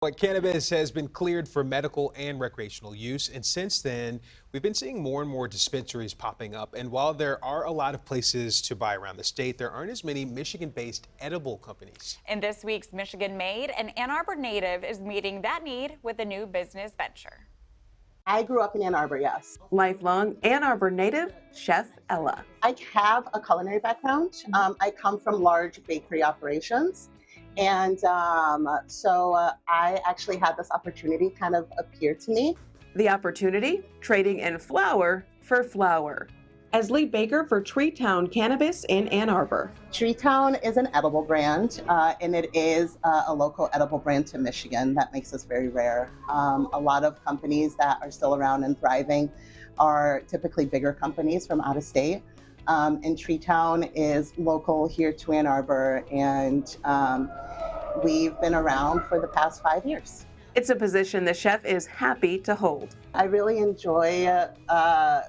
But cannabis has been cleared for medical and recreational use, and since then, we've been seeing more and more dispensaries popping up. And while there are a lot of places to buy around the state, there aren't as many Michigan-based edible companies. In this week's Michigan Made, an Ann Arbor native is meeting that need with a new business venture. I grew up in Ann Arbor, yes. Lifelong Ann Arbor native, Chef Ella. I have a culinary background. I come from large bakery operations. And I actually had this opportunity kind of appear to me. The opportunity? Trading in flour for flour. As lead baker for TreeTown Cannabis in Ann Arbor. TreeTown is an edible brand, and it is a local edible brand to Michigan. That makes us very rare. A lot of companies that are still around and thriving are typically bigger companies from out of state. And TreeTown is local here to Ann Arbor, and we've been around for the past 5 years. It's a position the chef is happy to hold. I really enjoy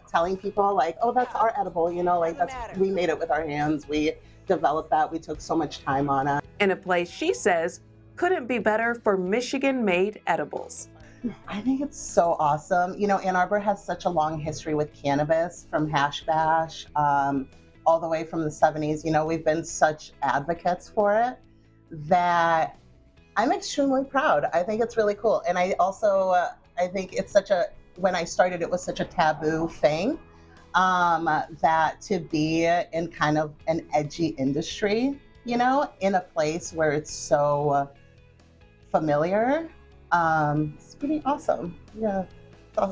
telling people like, oh, that's our edible, you know, like we made it with our hands. We developed that. We took so much time on it. In a place she says couldn't be better for Michigan-made edibles. I think it's so awesome. You know, Ann Arbor has such a long history with cannabis, from hash bash, all the way from the 70s. You know, we've been such advocates for it that I'm extremely proud. I think it's really cool. And I also, I think it's when I started, it was such a taboo thing, that to be in kind of an edgy industry, you know, in a place where it's so familiar, it's pretty awesome. Yeah,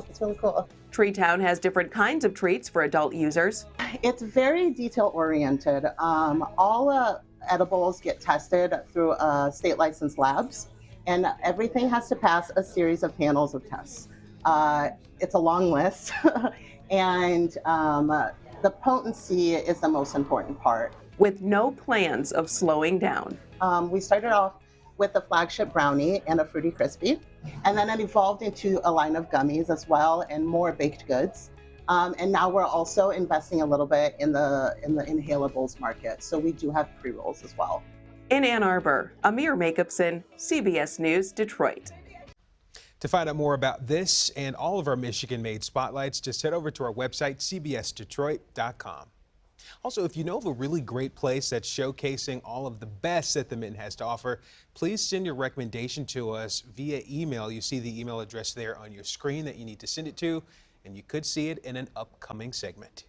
it's really cool. TreeTown has different kinds of treats for adult users. It's very detail oriented. All edibles get tested through state licensed labs, and everything has to pass a series of panels of tests. It's a long list, and the potency is the most important part. With no plans of slowing down. We started off with the flagship brownie and a Fruity Crispy, and then it evolved into a line of gummies as well and more baked goods. And now we're also investing a little bit in the inhalables market. So we do have pre-rolls as well. In Ann Arbor, Amir Jacobson, CBS News, Detroit. To find out more about this and all of our Michigan-made spotlights, just head over to our website, cbsdetroit.com. Also, if you know of a really great place that's showcasing all of the best that the Mint has to offer, please send your recommendation to us via email. You see the email address there on your screen that you need to send it to, and you could see it in an upcoming segment.